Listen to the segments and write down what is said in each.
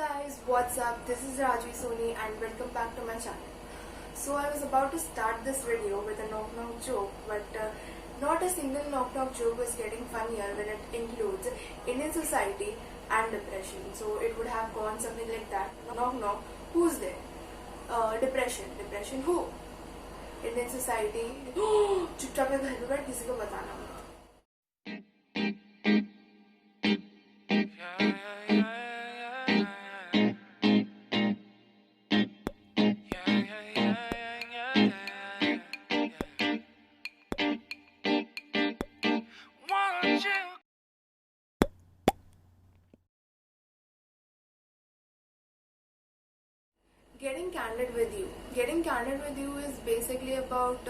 guys, what's up? This is Rajvi Soni and welcome back to my channel. So I was about to start this video with a knock knock joke, but not a single knock knock joke was getting funnier when it includes Indian society and depression. So it would have gone something like that. Knock knock, who's there? Depression. Depression who? Indian society. चुपचाप घर पे बैठ, किसी को बताना मत. Getting candid with you. Getting candid with you is basically about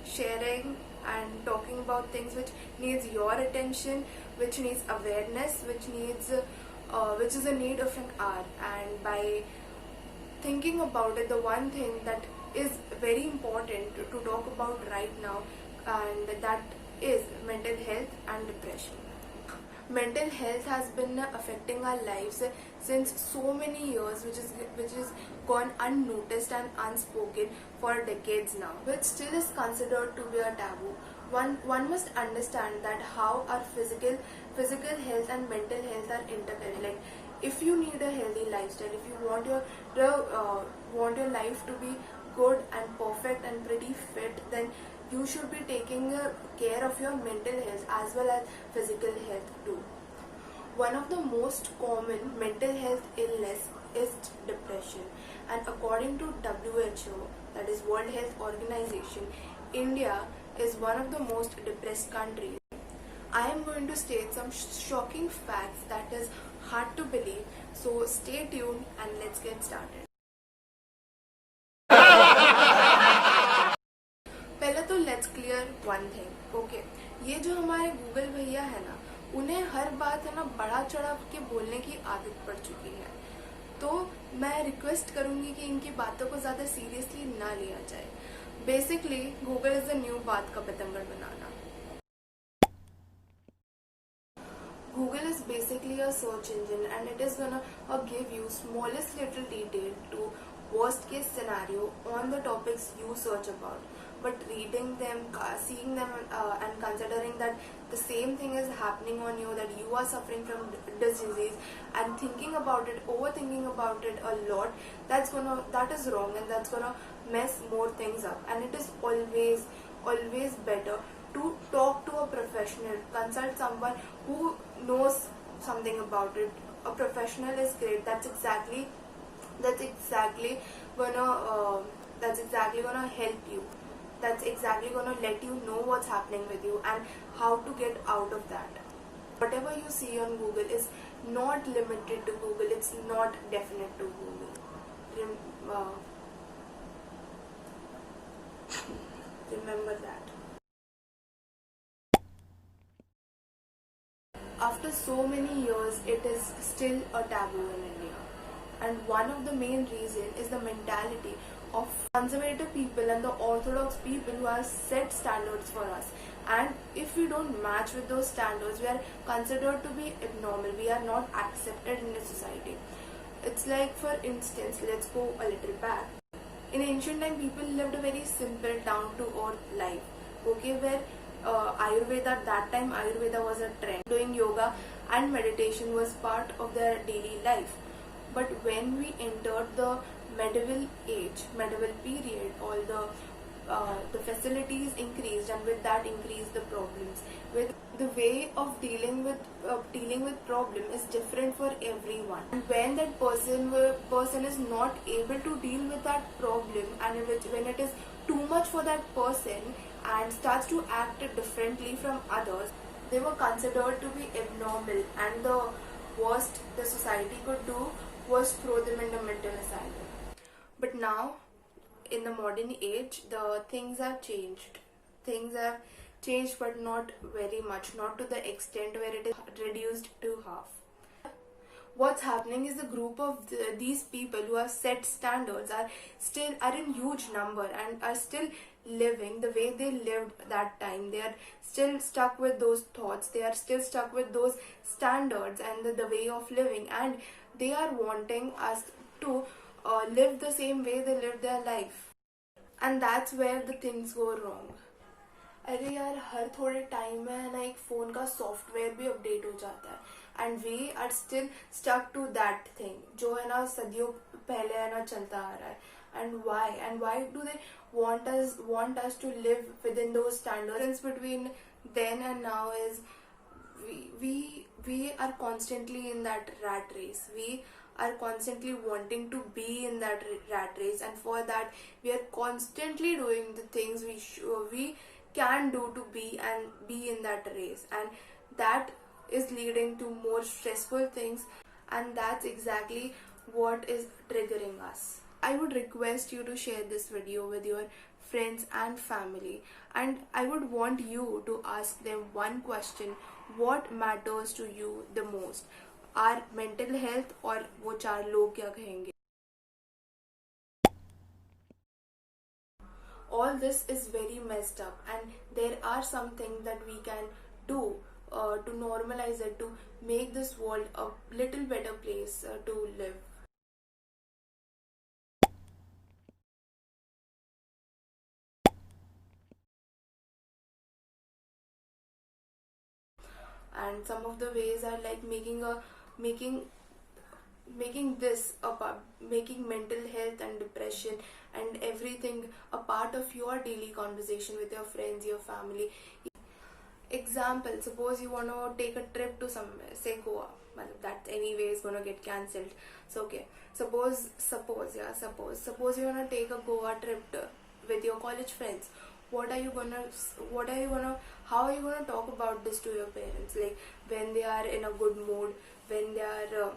sharing and talking about things which needs your attention, which needs awareness, which is a need of an hour. And by thinking about it, the one thing that is very important to talk about right now, and that is mental health and depression. Mental health has been affecting our lives since so many years, which is gone unnoticed and unspoken for decades now, which still is considered to be a taboo. One must understand that how our physical health and mental health are interconnected. Like, if you need a healthy lifestyle, if you want your life to be good and perfect and pretty fit, then you should be taking care of your mental health as well as physical health too. One of the most common mental health illness is depression, and according to WHO, that is World Health Organization, India is one of the most depressed countries. I am going to state some shocking facts that is hard to believe, so stay tuned and let's get started. पहले तो let's clear one thing, okay. ये जो हमारे Google भैया है ना, उन्हें हर बात है ना बढ़ा चढ़ा के बोलने की आदत पड़ चुकी है. तो मैं रिक्वेस्ट करूंगी कि इनकी बातों को ज्यादा सीरियसली ना लिया जाए. Basically Google is the new बात का पतंगड़ बनाना. Google is basically a search engine, and it is gonna give you smallest little detail to worst case scenario on the topics you search about. But reading them, seeing them, and considering that the same thing is happening on you, that you are suffering from this disease, and thinking about it, overthinking about it a lot, that is wrong, and that's gonna mess more things up. And it is always better to talk to a professional, consult someone who knows something about it. A professional is great. That's exactly gonna help you. That's exactly gonna let you know what's happening with you and how to get out of that. Whatever you see on Google is not limited to Google. It's not definite to Google. Remember that. After so many years, it is still a taboo in India. And one of the main reasons is the mentality of conservative people and the orthodox people who have set standards for us. And if we don't match with those standards, we are considered to be abnormal. We are not accepted in the society. It's like, for instance, let's go a little back. In ancient time, people lived a very simple, down-to-earth life. Okay, where Ayurveda, that time Ayurveda was a trend. Doing yoga and meditation was part of their daily life. But when we entered the medieval period, all the facilities increased, and with that increased the problems. With the way of dealing with problem is different for everyone. And when that person is not able to deal with that problem, and when it is too much for that person and starts to act differently from others, they were considered to be abnormal, and the worst the society could do was throw them in the mental asylum. But now, in the modern age, the things have changed. Things have changed, but not very much, not to the extent where it is reduced to half. What's happening is the group of these people who have set standards are in huge number and are still living the way they lived that time. They are still stuck with those thoughts, they are still stuck with those standards and the way of living, and they are wanting us to live the same way they live their life. And that's where the things go wrong. अरे यार, हर थोड़े time में है ना एक phone का software भी update हो जाता है, and we are still stuck to that thing जो है ना सदियों पहले है ना चलता आ रहा है. And why do they want us to live within those standards? Between then and now is we are constantly in that rat race. We are constantly wanting to be in that rat race, and for that we are constantly doing the things we can do to be in that race, and that is leading to more stressful things, and that's exactly what is triggering us. I would request you to share this video with your friends and family, and I would want you to ask them one question: what matters to you the most? Our mental health or वो चार लोग क्या कहेंगे? All this is very messed up, and there are some things that we can do to normalize it, to make this world a little better place to live. And some of the ways are like making making this a part, making mental health and depression and everything a part of your daily conversation with your friends, your family. Example, suppose you want to take a trip to somewhere, say Goa, that anyway is going to get cancelled. So okay, suppose you want to take a Goa trip with your college friends. What are you gonna how are you gonna talk about this to your parents? Like when they are in a good mood, when they are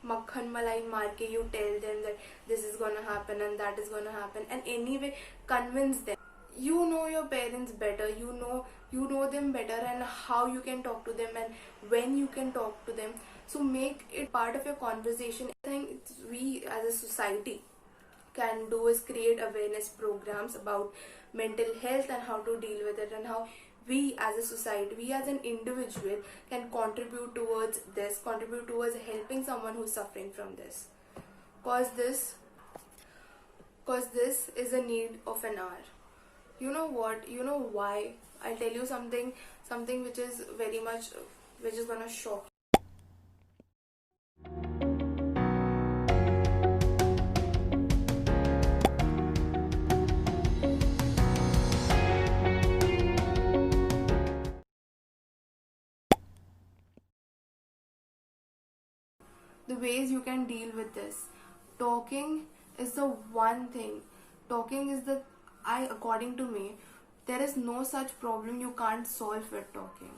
makhan malai marke, you tell them that this is gonna happen and that is gonna happen, and anyway convince them. You know your parents better, you know them better, and how you can talk to them and when you can talk to them. So make it part of your conversation. I think we as a society can do is create awareness programs about mental health and how to deal with it, and how we as a society, we as an individual can contribute towards helping someone who's suffering from this, cause this is a need of an hour. You know what, you know why? I'll tell you something which is gonna shock. The ways you can deal with this: talking is the one thing. Talking is according to me, there is no such problem you can't solve with talking.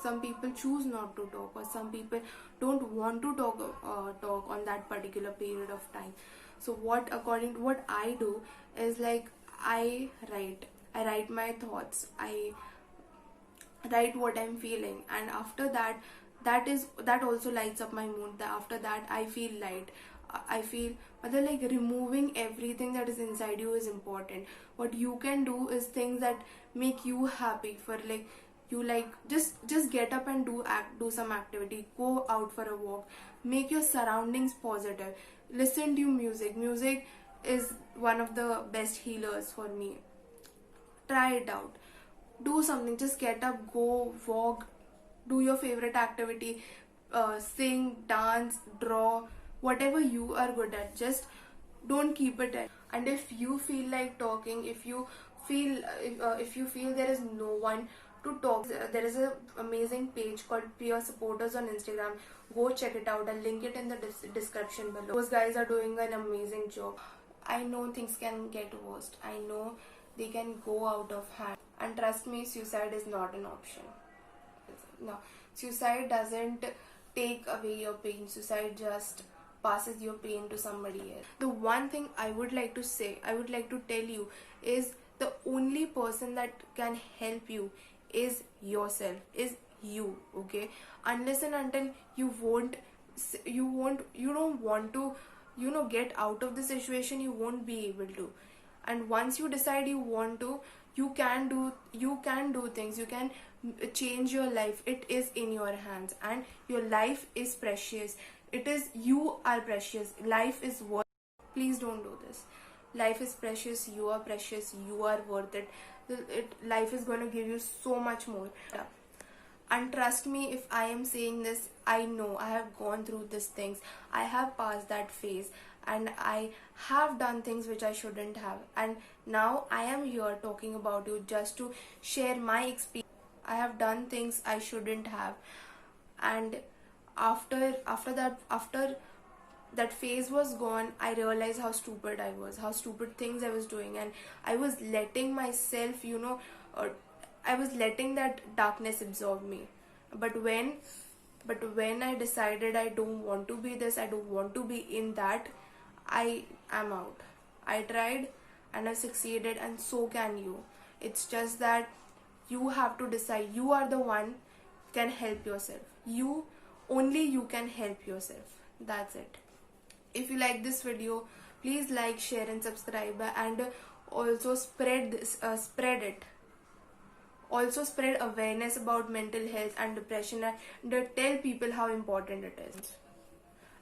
Some people choose not to talk, or some people don't want to talk on that particular period of time. So according to what I do is, like, I write my thoughts, I write what I'm feeling, and after that, that also lights up my mood. After that I feel light. I feel whether, like, removing everything that is inside you is important. What you can do is things that make you happy. For like, you like, just get up and do some activity, go out for a walk, make your surroundings positive, listen to music is one of the best healers for me. Try it out, do something, just get up, go walk, do your favorite activity, sing, dance, draw, whatever you are good at. Just don't keep it in. And if you feel like talking, if you feel there is no one to talk, there is an amazing page called Peer Supporters on Instagram. Go check it out. I'll link it in the description below. Those guys are doing an amazing job. I know things can get worse, I know they can go out of hand, and trust me, suicide is not an option. No, suicide doesn't take away your pain. Suicide just passes your pain to somebody else. The one thing I would like to tell you is, the only person that can help you is yourself, is you. Okay, unless and until you don't want to, get out of the situation, you won't be able to. And once you decide you want to, you can do things, you can change your life. It is in your hands, and your life is precious. You are precious. Life is worth. Please don't do this. Life is precious. You are precious. You are worth it. Life is going to give you so much more. And trust me, if I am saying this, I know I have gone through these things. I have passed that phase, and I have done things which I shouldn't have. And now I am here talking about you just to share my experience. I have done things I shouldn't have. And after that phase was gone, I realized how stupid I was, how stupid things I was doing, and I was letting myself, I was letting that darkness absorb me. But when I decided I don't want to be this, I don't want to be in that, I am out. I tried and I succeeded, and so can you. It's just that you have to decide. You are the one can help yourself. Only you can help yourself. That's it. If you like this video, please like, share and subscribe, and also spread it. Also spread awareness about mental health and depression, and tell people how important it is.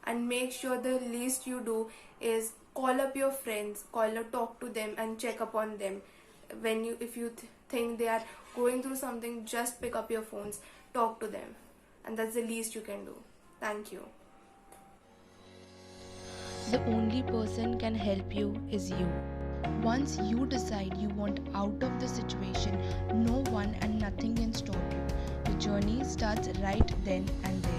And make sure the least you do is call up your friends, talk to them and check upon them. If you think they are going through something, just pick up your phones, talk to them, and that's the least you can do. Thank you. The only person can help you is you. Once you decide you want out of the situation, no one and nothing can stop you. The journey starts right then and there.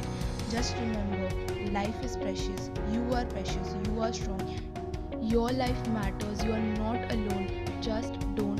Just remember, life is precious. You are precious. You are strong. Your life matters. You are not alone. Just don't